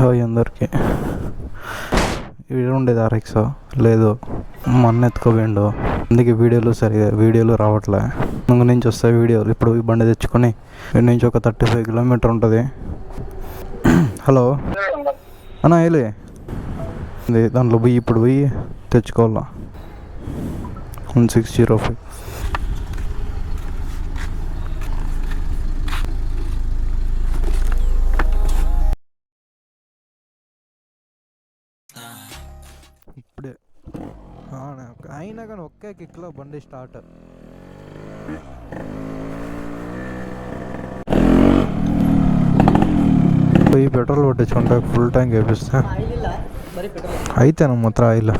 Hi అందరికీ. ఉండేది RX లేదు, మొన్న ఎత్తుకోపోయిండు, అందుకే వీడియోలు రావట్లే. ముందు నుంచి వస్తాయి వీడియోలు. ఇప్పుడు ఈ బండి తెచ్చుకొని ఇక్కడ నుంచి ఒక 35 కిలోమీటర్ ఉంటుంది. హలో అన్నా, వేలే దాంట్లో ఇప్పుడు పోయి తెచ్చుకోవాలా. 1605 ఇప్పుడే అయినా కానీ ఒకే కిక్లో బండి స్టార్ట్. పోయి పెట్రోల్ పట్టించుకుంటా, ఫుల్ ట్యాంక్ వేపిస్తా అయితేనా మాత్రం ఆయిల్.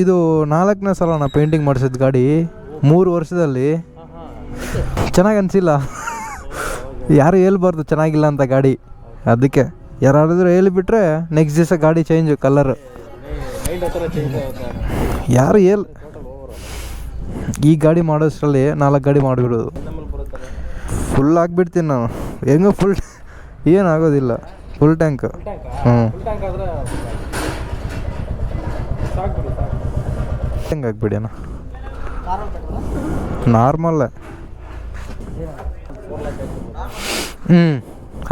ಇದು 4ನೇ ಸಲ ನಾ ಪೇಂಟಿಂಗ್ ಮಾಡಿಸಿದ ಗಾಡಿ. 3 ವರ್ಷದಲ್ಲಿ ಚೆನ್ನಾಗಿ ಅನಿಸಿಲ್ಲ. ಯಾರು ಹೇಳ್ಬಾರ್ದು ಚೆನ್ನಾಗಿಲ್ಲ ಅಂತ ಗಾಡಿ. ಅದಕ್ಕೆ ಯಾರಾದರೂ ಹೇಳಿಬಿಟ್ರೆ ನೆಕ್ಸ್ಟ್ ದಿವಸ ಗಾಡಿ ಚೇಂಜ್ ಕಲರ್. ಯಾರು ಈ ಗಾಡಿ ಮಾಡೋಷ್ಟರಲ್ಲಿ 4 ಗಾಡಿ ಮಾಡಿಬಿಡೋದು. ಫುಲ್ ಆಗಿಬಿಡ್ತೀನಿ ನಾನು. ಹೆಂಗೋ ಫುಲ್ ಏನಾಗೋದಿಲ್ಲ, ಫುಲ್ ಟ್ಯಾಂಕ್. ಹೆಂಗಾಗ್ಬಿಡಿ ಅಣ್ಣ, ನಾರ್ಮಲ್.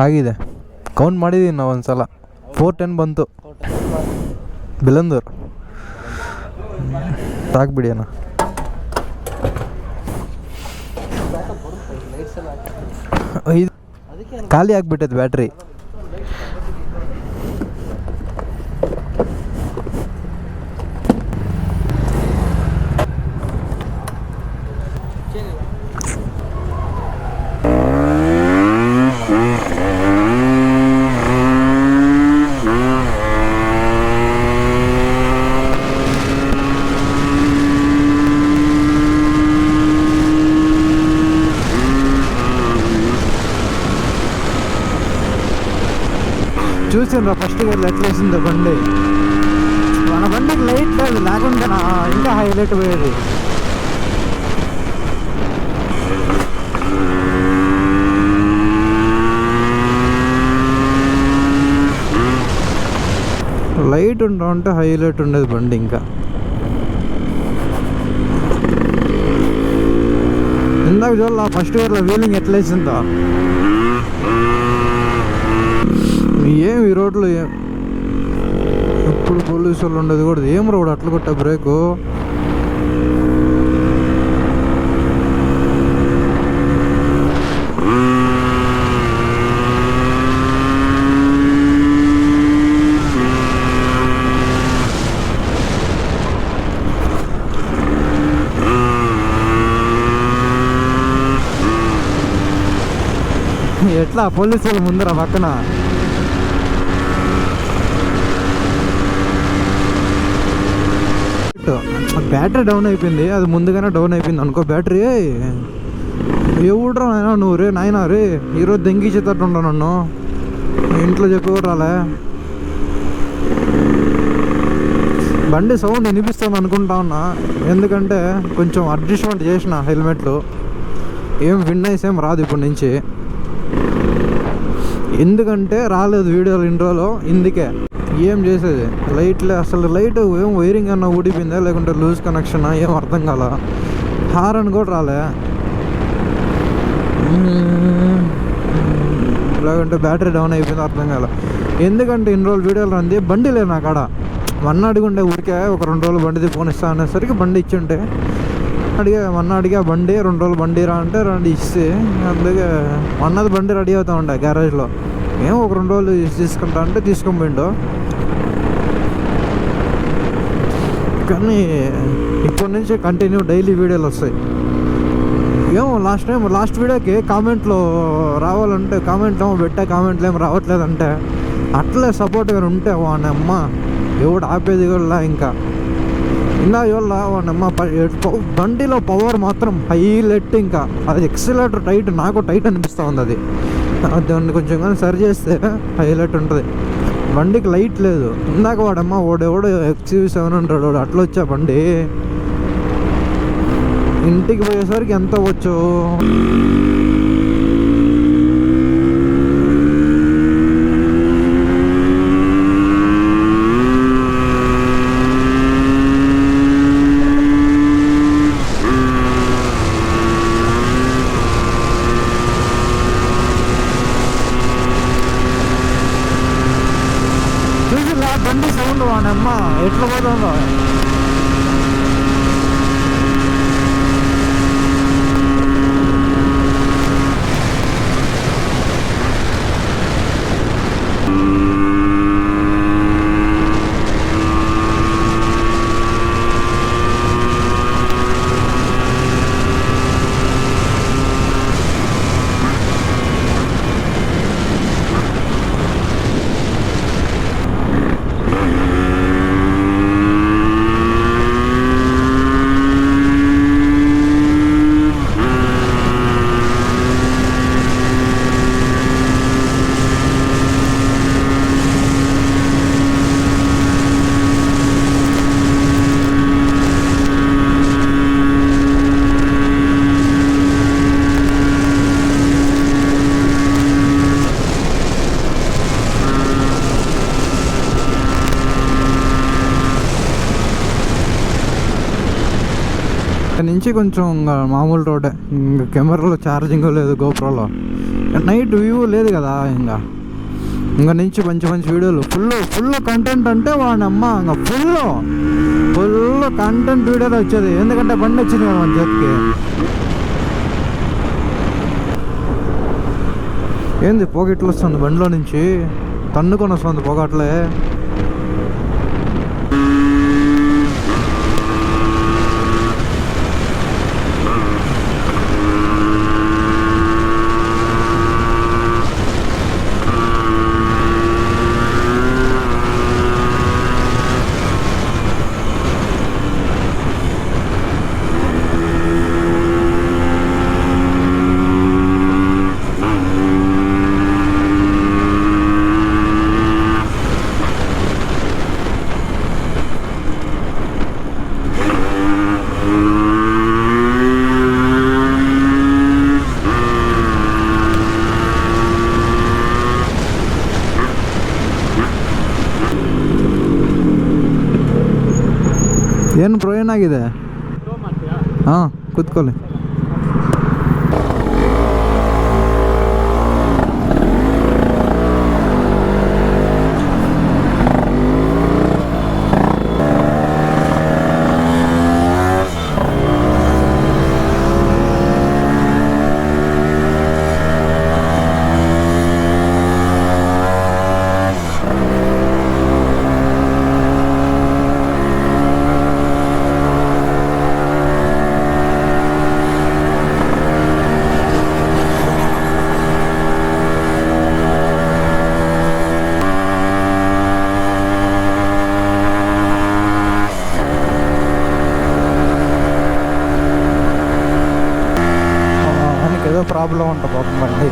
ಆಗಿದೆ, ಕೌಂಟ್ ಮಾಡಿದ್ದೀನಿ ನಾವು ಒಂದ್ಸಲ. 410 ಬಂತು ಬಿಲಂದೂರು. ಸಾಕ್ಬಿಡಿ ಅಣ್ಣ. ಖಾಲಿ ಆಗಿಬಿಟ್ಟೈತೆ ಬ್ಯಾಟ್ರಿ. చూసిండ్రా ఫస్ట్ గేర్లో ఎట్లా వేసిందో బండి. మన బండికి లైట్ లేదు, లేకుంటే ఇంకా హైలైట్ పోయేది. లైట్ ఉంటే హైలైట్ ఉండేది బండి. ఇంకా ఇందాక చూడాల ఫస్ట్ గేర్లో వీలింగ్ ఎట్లా వేసిందో. ఏం ఈ రోడ్లో ఎప్పుడు పోలీసు వాళ్ళు ఉండేది కూడా. ఏం రోడ్ అట్లా కొట్టా బ్రేకు. ఎట్లా పోలీసు వాళ్ళు ముందర పక్కన. బ్యాటరీ డౌన్ అయిపోయింది. అది ముందుగానే డౌన్ అయిపోయింది అనుకో బ్యాటరీ. ఎవడ్రా నాయన నువ్వు రే నాయన రే, ఈరోజు దెంగిచ్చేటట్టు ఉండవు నన్ను. ఇంట్లో చెప్పేవాడు రాలే. బండి సౌండ్ వినిపిస్తుంది అనుకుంటా ఉన్నా, ఎందుకంటే కొంచెం అడ్జస్ట్మెంట్ చేసిన హెల్మెట్లు. ఏం విన్నైస్ ఏం రాదు ఇప్పటి నుంచి, ఎందుకంటే రాలేదు వీడియోలు ఇంట్రోలో. ఇందుకే ఏం చేసేది. లైట్లే అసలు లైట్ ఏం వైరింగ్ అన్నా ఊడిపోయిందా లేకుంటే లూజ్ కనెక్షనా ఏం అర్థం కాల. హారన్ కూడా రాలే, లేకుంటే బ్యాటరీ డౌన్ అయిపోయింది అర్థం కాల. ఎందుకంటే ఇన్ని రోజులు వీడియోలు రంది బండి లేదు నా కాడ. మొన్న అడిగుండే ఊరికే ఒక 2 రోజులు బండిది ఫోన్ ఇస్తా అనేసరికి బండి ఇచ్చుంటే మొన్న అడిగా బండి 2 రోజులు బండి రా అంటే 2 ఇస్తే, అందుకే మొన్నది బండి రెడీ అవుతా ఉండే గ్యారేజ్లో. ఏం ఒక 2 రోజులు తీసుకుంటా అంటే తీసుకొని పోయిండు. కానీ ఇప్పటి నుంచి కంటిన్యూ డైలీ వీడియోలు వస్తాయి. ఏమో లాస్ట్ వీడియోకి కామెంట్లో రావాలంటే కామెంట్లో పెట్టే కామెంట్లు ఏం రావట్లేదంటే అట్లే సపోర్ట్గా ఉంటే వాడి అమ్మ ఎవడు ఆపేది కూడా. ఇంకా ఇందాక చూడాల వాడి అమ్మ బండిలో పవర్ మాత్రం హైలైట్. ఇంకా అది ఎక్సిలేటర్ టైట్, నాకు టైట్ అనిపిస్తూ ఉంది. అది దాన్ని కొంచెం కానీ సరి చేస్తే హైలైట్ ఉంటుంది. బండికి లైట్ లేదు. ఇందాక వాడమ్మా ఓడెవడు XUV 700 వాడు అట్లా వచ్చా బండి. ఇంటికి పోయేసరికి ఎంత వచ్చు, చూసిలా బండి సౌండ్ వాడమ్మ ఎట్లా పోతుందో. ఇక్కడ నుంచి కొంచెం మామూలు రోడ్డే, ఇంకా కెమెరాలో ఛార్జింగ్ లేదు, గోప్రోలో నైట్ వ్యూ లేదు కదా. ఇంకా నుంచి మంచి మంచి వీడియోలు, ఫుల్ కంటెంట్ అంటే వాడమ్మా ఇంకా ఫుల్ కంటెంట్ వీడియోలో వచ్చేది. ఎందుకంటే బండి వచ్చింది కదా మన చేతికి. ఏంది పొగ ఇట్లా వస్తుంది బండిలో నుంచి, తన్నుకొని వస్తుంది పొగ అట్లే. ಏನು ಬ್ರೋ ಏನಾಗಿದೆ? ಹಾಂ ಕೂತ್ಕೊಳ್ಳಿ. ప్రాబ్లం ఉంటుంది పాపం బండి.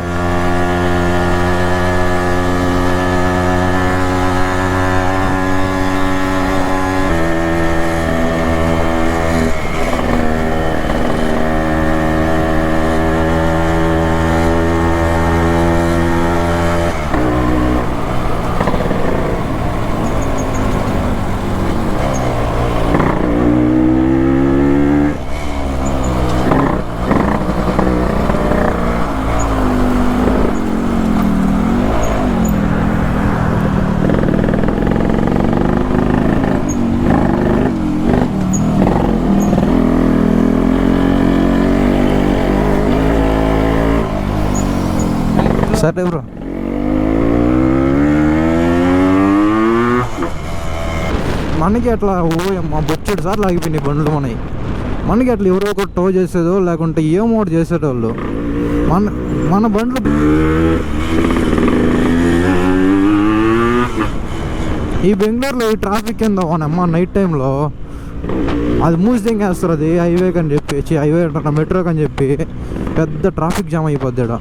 సరే బ్రో. మనకి అట్లా మా బొచ్చడు సార్లు ఆగిపోయినాయి బండ్లు మనకి అట్లా ఎవరో ఒకటి టో చేసేదో లేకుంటే ఏమో ఒకటి చేసేటోళ్ళు. మన బండ్లు ఈ బెంగళూరులో ఈ ట్రాఫిక్ ఏందో అమ్మ నైట్ టైంలో అది మూసిదేంగేస్తారు. అది హైవేకి అని చెప్పి హైవే అంటారు మెట్రోకి అని చెప్పి పెద్ద ట్రాఫిక్ జామ్ అయిపోద్ది.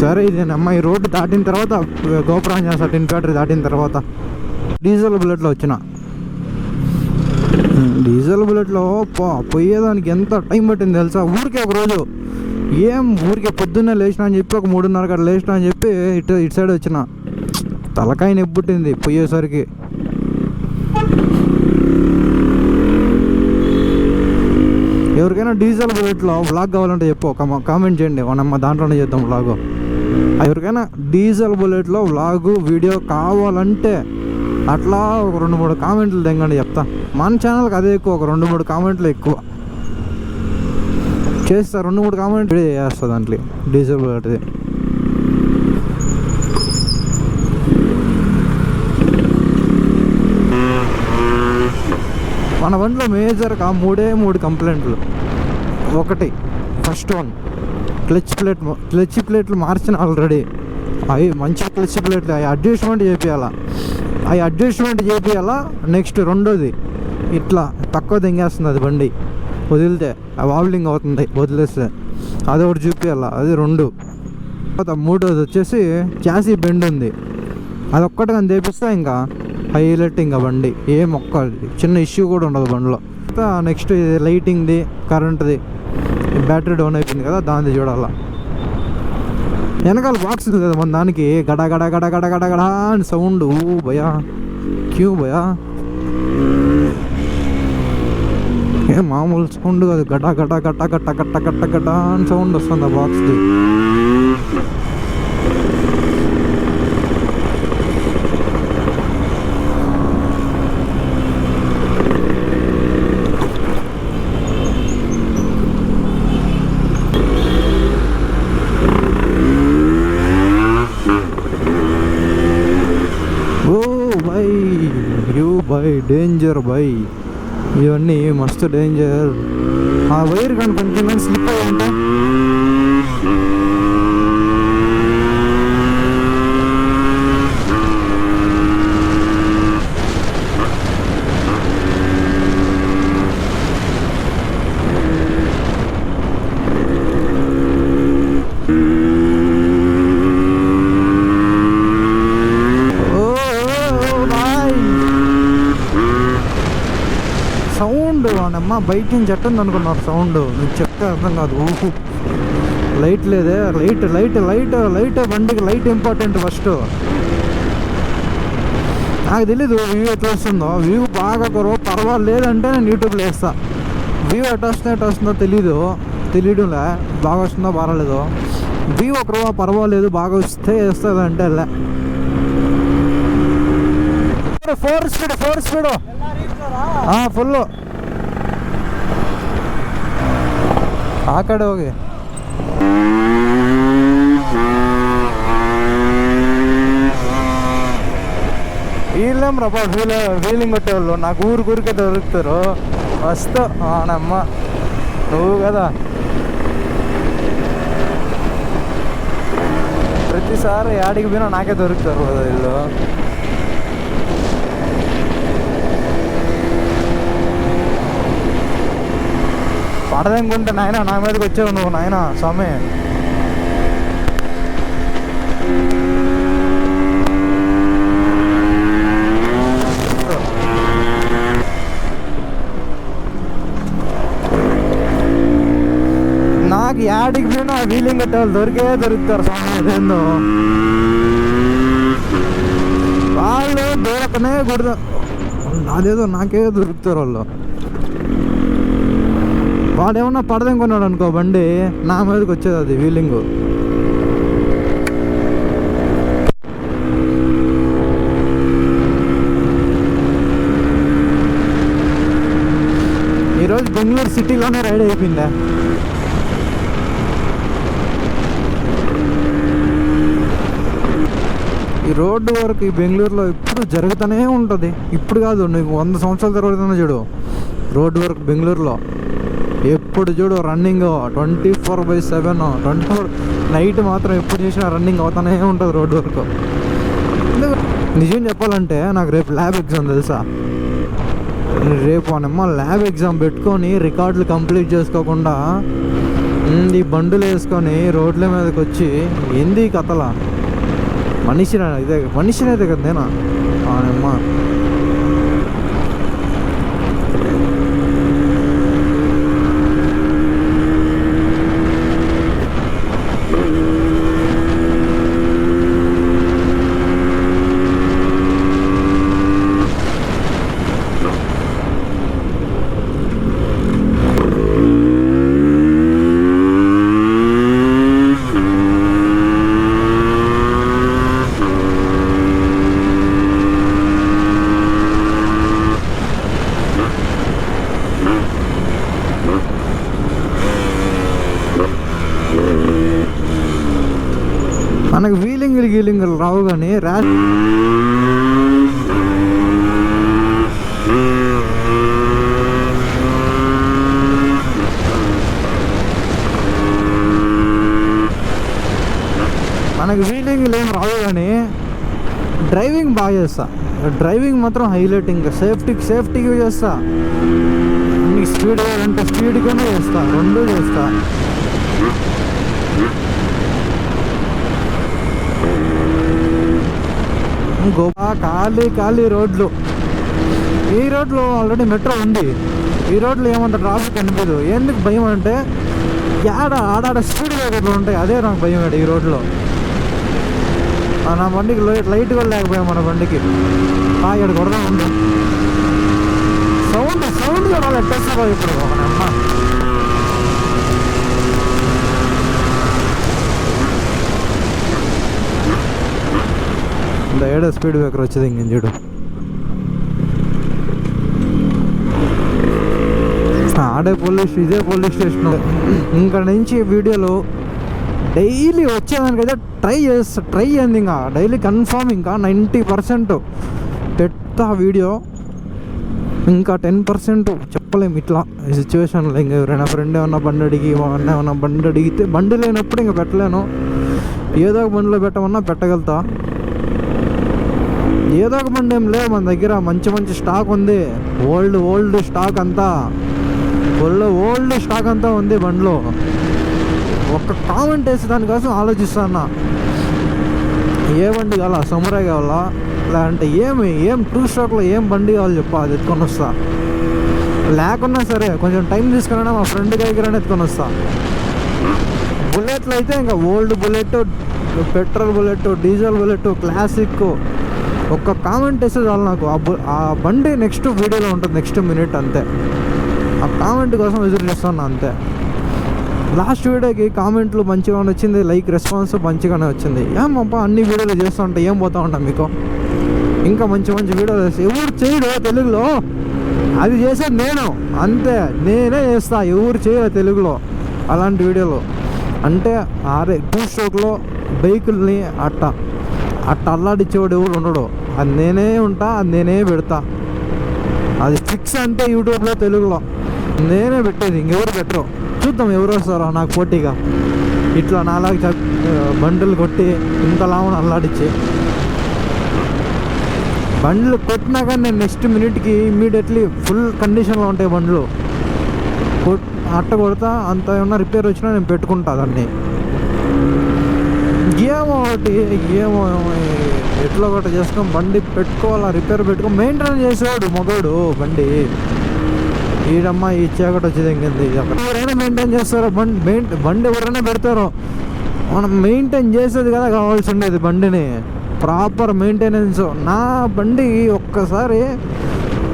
సరే ఇదేనమ్మా, ఈ రోడ్డు దాటిన తర్వాత గోపురం చేస్తా, టిన్ ఫ్యాక్టరీ దాటిన తర్వాత. డీజిల్ బుల్లెట్లో వచ్చిన, డీజిల్ బుల్లెట్లో పోయేదానికి ఎంత టైం పట్టింది తెలుసా? ఊరికే ఒక రోజు ఊరికే పొద్దున్నే లేచినా అని చెప్పి ఒక 3:30 గంటలు లేచినా అని చెప్పి ఇటు సైడ్ వచ్చిన. తలకాయ నెప్పుట్టింది పోయేసరికి. ఎవరికైనా డీజిల్ బుల్లెట్లో వ్లాగ్ కావాలంటే చెప్పు, కామెంట్ చేయండి, మనమ్మ దాంట్లోనే చేద్దాం వ్లాగు. ఎవరికైనా డీజిల్ బుల్లెట్లో వ్లాగు వీడియో కావాలంటే అట్లా ఒక 2-3 కామెంట్లు తెంగండి, చెప్తా. మన ఛానల్కి అదే ఎక్కువ, ఒక 2-3 కామెంట్లు ఎక్కువ చేస్తా. 2-3 కామెంట్ వీడియో చేస్తా దాంట్లో డీజిల్ బుల్లెట్ది. మన బండిలో మేజర్గా 3 కంప్లైంట్లు. ఒకటి, ఫస్ట్ వన్, క్లచ్ ప్లేట్లు మార్చిన ఆల్రెడీ. అవి మంచి క్లచ్ ప్లేట్లు, అవి అడ్జస్ట్మెంట్ చేపియాలా. నెక్స్ట్ రెండోది, ఇట్లా తక్కువ తెంగేస్తుంది అది బండి వదిలితే, వాబ్లింగ్ అవుతుంది వదిలేస్తే, అది ఒకటి చూపించాలా. అది 2. మూడోది వచ్చేసి చాసీ బెండ్ ఉంది, అదొక్కటి కానీ తెప్పిస్తే ఇంకా హైలైట్. ఇంకా బండి చిన్న ఇష్యూ కూడా ఉండదు బండిలో. నెక్స్ట్ లైటింగ్ది, కరెంట్ది, బ్యాటరీ డౌన్ అయిపోయింది కదా, దాన్ని చూడాలా. వెనకాల బాక్స్ ఉంది కదా మన దానికి, గడ గడ గడ గడ గడ గడ అని సౌండ్. భయా క్యూ భయా, ఏ మామూలు సౌండ్ కాదు, గట గట గట్ట గట్ట గట్ట గట్ట గట్ట అని సౌండ్ వస్తుంది ఆ బాక్స్ది. డేంజర్ బై, ఇవన్నీ మస్తు డేంజర్. ఆ వైర్ కానీ కొంచెం స్లిప్ అయ్యి ఉంటా. సౌండ్ అమ్మ బయట నుంచి ఎట్టుంది అనుకున్నారు సౌండ్, నీకు చెప్తే అర్థం కాదు. ఊహు లైట్ లేదే, లైట్ బండికి లైట్ ఇంపార్టెంట్ ఫస్ట్. నాకు తెలీదు వ్యూ ఎట్లా వస్తుందో, వ్యూ బాగా పర్వాలేదంటే నేను యూట్యూబ్లో వేస్తా. వ్యూ ఎట్లా వస్తుందో తెలియడంలే, బాగా వస్తుందో పర్వాలేదో. వ్యూ ఒక పర్వాలేదు బాగా వస్తే వేస్తుంది అంటే లే. 4 స్పీడ్ ఫుల్ ಆ ಕಡೆ ಹೋಗಿ. వీళ్ళేం రబ్బా వీలింగ్ కొట్టేవాళ్ళు నాకు ఊరికే దొరుకుతారు. వస్తా ఆనమ్మ నువ్వు కదా, ప్రతిసారి యాడికి పోయినా నాకే దొరుకుతారు కదా వీళ్ళు. పడదనుకుంటే నాయన నా మీదకి వచ్చావు నువ్వు, నాయన స్వామి. నాకు యాడికి పోయినా వీలింగ్ కట్టేవాళ్ళు దొరుకుతారు స్వామి. అదేందో వాళ్ళు దొరకనే కూడదు, అదేదో నాకే దొరుకుతారు వాళ్ళు. వాడేమన్నా పడదేం కొన్నాడు అనుకో బండి, నా మీదకి వచ్చేది అది వీలింగ్. ఈరోజు బెంగళూరు సిటీలోనే రైడ్ అయిపోయిందా. ఈ రోడ్డు వరకు ఈ బెంగళూరులో ఇప్పుడు జరుగుతూనే ఉంటుంది. ఇప్పుడు కాదు, నీకు 100 సంవత్సరాల తర్వాత చూడు రోడ్డు వరకు బెంగళూరులో ఎప్పుడు చూడు రన్నింగ్ 24/7. 24 నైట్ మాత్రం ఎప్పుడు చేసినా రన్నింగ్ అవుతానే ఉంటుంది రోడ్డు వరకు. నిజం చెప్పాలంటే నాకు రేపు ల్యాబ్ ఎగ్జామ్ తెలుసా. రేపు అనమ్మ ల్యాబ్ ఎగ్జామ్ పెట్టుకొని రికార్డులు కంప్లీట్ చేసుకోకుండా ఈ బండులు వేసుకొని రోడ్ల మీదకి వచ్చి ఏంది కథలా మనిషినైతే కదా నేనా అమ్మా. మనకు గీలింగులు రావు కానీ మనకు వీలింగ్లు ఏం రావు కానీ డ్రైవింగ్ బాగా చేస్తా. డ్రైవింగ్ మాత్రం హైలైట్. ఇంకా సేఫ్టీకి చేస్తా. నీకు స్పీడ్ అంటే స్పీడ్గానే చేస్తా, రెండూ చేస్తా. గోవా ఖాళీ రోడ్లు. ఈ రోడ్లో ఆల్రెడీ మెట్రో ఉంది. ఈ రోడ్లో ఏమంత ట్రాఫిక్ అనిపించదు. ఎందుకు భయం అంటే ఆడాడ స్పీడ్ బ్రేకర్లు ఉంటాయి, అదే నాకు భయం. ఈ రోడ్లో నా బండికి లైట్ కూడా లేకపోయాం. మన బండికి ఇక్కడ కొడతా ఉంది. సౌండ్ కూడా ఎట్టేస్తా ఇప్పుడు ఒక అమ్మ. ఏడో స్పీడ్ బ్రేకర్ వచ్చేది ఇంకేం చూడు. ఆడే ఇదే పోలీస్ స్టేషన్. ఇంకా నుంచి వీడియోలు డైలీ వచ్చేదానికైతే ట్రై అయింది. ఇంకా డైలీ కన్ఫామ్ ఇంకా 90% పెడతా వీడియో. ఇంకా 10% చెప్పలేము ఇట్లా సిచ్యువేషన్లో. ఇంకా ఎవరైనా ఫ్రెండ్ ఏమన్నా బండి అడిగితే బండి లేనప్పుడు ఇంకా పెట్టలేను. ఏదో ఒక బండిలో పెట్టమన్నా పెట్టగలుగుతా. ఏదో ఒక బండి ఏం లేదు మన దగ్గర. మంచి స్టాక్ ఉంది. ఓల్డ్ స్టాక్ అంతా ఓల్డ్ స్టాక్ అంతా ఉంది బండిలో. ఒక్క కామెంట్ వేసి దానికోసం ఆలోచిస్తాను. ఏ బండి కావాలా? సమురాయ్ కావాలా? లేదంటే ఏం 2 స్ట్రోక్లో ఏం బండి కావాలి చెప్పా, అది ఎత్తుకొని వస్తా. లేకున్నా సరే కొంచెం టైం తీసుకున్నా మా ఫ్రెండ్ దగ్గరనే ఎత్తుకొని వస్తా. బుల్లెట్లు అయితే ఇంకా old bullet, petrol bullet, diesel bullet, classic. ఒక్క కామెంట్ వేస్తే చాలు నాకు. ఆ బండి నెక్స్ట్ వీడియోలో ఉంటుంది, నెక్స్ట్ మినిట్ అంతే. ఆ కామెంట్ కోసం ఎదురు చేస్తాను అంతే. లాస్ట్ వీడియోకి కామెంట్లు మంచిగానే వచ్చింది, లైక్ రెస్పాన్స్ మంచిగానే వచ్చింది. ఏమప్పా అన్ని వీడియోలు చేస్తూ ఉంటా, ఏం పోతూ ఉంటాం మీకు. ఇంకా మంచి వీడియోలు చేస్తే ఎవరు చేయడు తెలుగులో, అది చేసేది నేను అంతే. నేనే చేస్తా, ఎవరు చేయరు తెలుగులో అలాంటి వీడియోలు. అంటే 2 స్ట్రోక్లో బైకుల్ని అట్ట అల్లాడిచ్చేవాడు ఎవరు ఉండడు. అది నేనే ఉంటా, అది నేనే పెడతా. అది ఫిక్స్ అంటే యూట్యూబ్లో తెలుగులో నేనే పెట్టేది, ఇంకెవరు పెట్టరు. చూద్దాం ఎవరు వస్తారో నాకు పోటీగా. ఇట్లా నాలాగా బండ్లు కొట్టి ఇంతలామని అల్లాడిచ్చి బండ్లు కొట్టినా కానీ నేను నెక్స్ట్ మినిట్కి ఇమ్మీడియట్లీ ఫుల్ కండిషన్లో ఉంటాయి బండ్లు. అట్ట కొడతా. అంత ఏమన్నా రిపేర్ వచ్చినా నేను పెట్టుకుంటా దాన్ని. ఏమో ఎట్లా ఒకటి చేసుకొని బండి పెట్టుకోవాలా, రిపేర్ మెయింటైన్ చేసేవాడు మగోడు బండి. ఈడమ్మా ఈ చీకటి వచ్చేది ఇంకేంది. ఎవరైనా మెయింటైన్ చేస్తారో బండి ఎవరైనా పెడతారో, మనం మెయింటైన్ చేసేది కదా కావాల్సి ఉండేది. బండిని ప్రాపర్ మెయింటెనెన్స్. నా బండి ఒక్కసారి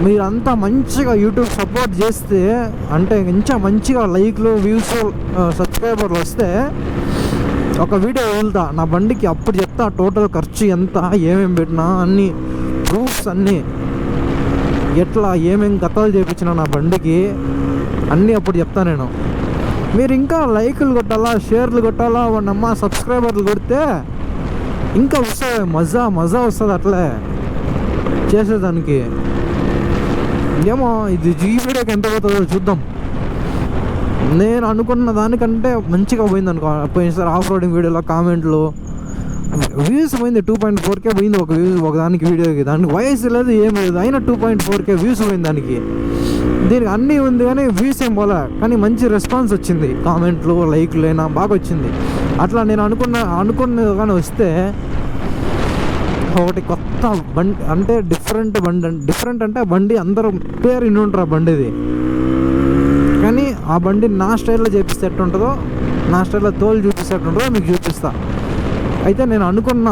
మీరంతా మంచిగా యూట్యూబ్ సపోర్ట్ చేస్తే, అంటే ఇంకా మంచిగా లైక్లు, వ్యూస్, సబ్స్క్రైబర్లు వస్తే ఒక వీడియో వెళ్తా నా బండికి. అప్పుడు చెప్తా టోటల్ ఖర్చు ఎంత, ఏమేమి పెట్టినా అన్ని ప్రూఫ్స్ అన్నీ, ఎట్లా ఏమేమి గతాలు చేయించిన నా బండికి అన్నీ అప్పుడు చెప్తా నేను. మీరు ఇంకా లైకులు కొట్టాలా, షేర్లు కొట్టాలా, వాడినమ్మా సబ్స్క్రైబర్లు కొడితే ఇంకా వస్తుంది మజా వస్తుంది అట్లే చేసేదానికి. ఏమో ఇది ఈ వీడియోకి ఎంత పోతుందో చూద్దాం. నేను అనుకున్న దానికంటే మంచిగా పోయింది అనుకో. పోయినసారి ఆఫ్ రోడింగ్ వీడియోలో కామెంట్లు వ్యూస్ పోయింది 2.4K పోయింది ఒకదానికి వీడియోకి. దానికి వాయిస్ లేదు ఏం లేదు, అయినా 2.4K వ్యూస్ పోయింది దానికి. దీనికి అన్నీ ఉంది కానీ వ్యూస్ ఏం పోలే, కానీ మంచి రెస్పాన్స్ వచ్చింది, కామెంట్లు లైక్లు అయినా బాగా వచ్చింది. అట్లా నేను అనుకున్న కానీ వస్తే ఒకటి కొత్త బండి అంటే డిఫరెంట్ అంటే ఆ బండి అందరూ పేరు ఇన్ని ఉంటారు ఆ బండిది, కానీ ఆ బండి నా స్టైల్లో చేపిస్తే ఎట్టుంటుందో, నా స్టైల్లో తోలు చూపిస్తే ఎట్టుంటుందో మీకు చూపిస్తా. అయితే నేను అనుకున్న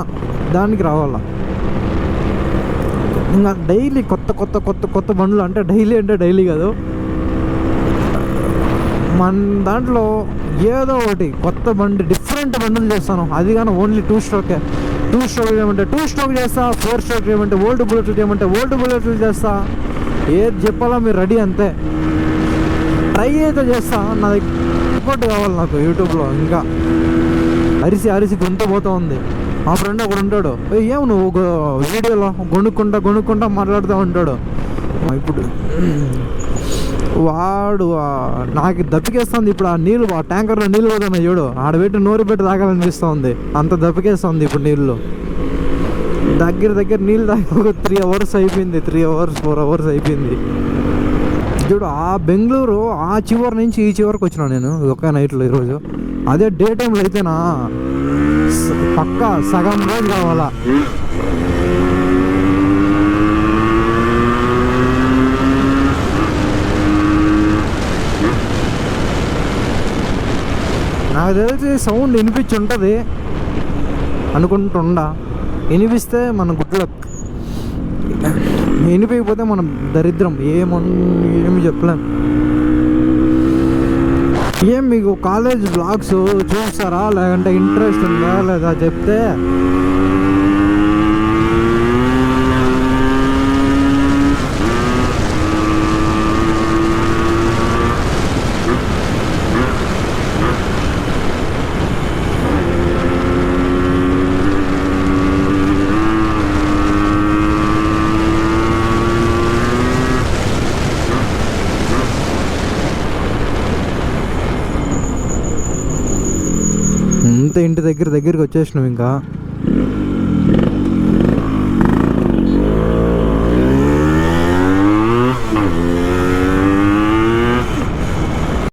దానికి రావాలా. ఇంకా డైలీ కొత్త బండ్లు అంటే డైలీ కాదు, మన దాంట్లో ఏదో ఒకటి కొత్త బండి డిఫరెంట్ బండ్లు చేస్తాను. అది కానీ ఓన్లీ 2 స్ట్రోకే. 2 స్ట్రోక్ చేయమంటే 2 స్ట్రోక్ చేస్తా, 4 స్ట్రోక్ చేయమంటే ఓల్డ్ బుల్లెట్లు చేయమంటే ఓల్డ్ బుల్లెట్లు చేస్తా. ఏది చెప్పాలో మీరు రెడీ, అంతే. ట్రై అయితే చేస్తా, నా సపోర్ట్ కావాలి నాకు యూట్యూబ్లో. ఇంకా అరిసి గొంత పోతూ ఉంది. మా ఫ్రెండ్ ఒకడు ఉంటాడు, ఏం నువ్వు వీడియోలో గొనుక్కుంటా మాట్లాడుతూ ఉంటాడు. ఇప్పుడు వాడు నాకు దప్పికేస్తుంది. ఇప్పుడు ఆ నీళ్ళు, ఆ ట్యాంకర్లో నీళ్ళు పోతున్నాయి చూడు, ఆడబెట్టి నోరు పెట్టి తాగాలనిపిస్తుంది, అంత దప్పికేస్తుంది ఇప్పుడు నీళ్ళు. దగ్గర నీళ్ళు తాగి ఒక 3 అవర్స్ అయిపోయింది, 4 అవర్స్ అయిపోయింది చూడు. ఆ బెంగళూరు ఆ చివరి నుంచి ఈ చివరికి వచ్చినా నేను ఒక నైట్లో ఈరోజు. అదే డే టైంలో అయితేనా పక్కా సగం రోజు కావాలా. నాకు తెలిసి సౌండ్ వినిపించి ఉంటుంది అనుకుంటుండా. వినిపిస్తే మన గుడ్ల, వినిపించకపోతే మనం దరిద్రం. ఏమి చెప్పలేం. ఏం మీకు కాలేజ్ బ్లాగ్స్ చూస్తారా, లేదంటే ఇంట్రెస్ట్ ఉందా లేదా చెప్తే ఇంటి దగ్గరికి వచ్చేసినాం. ఇంకా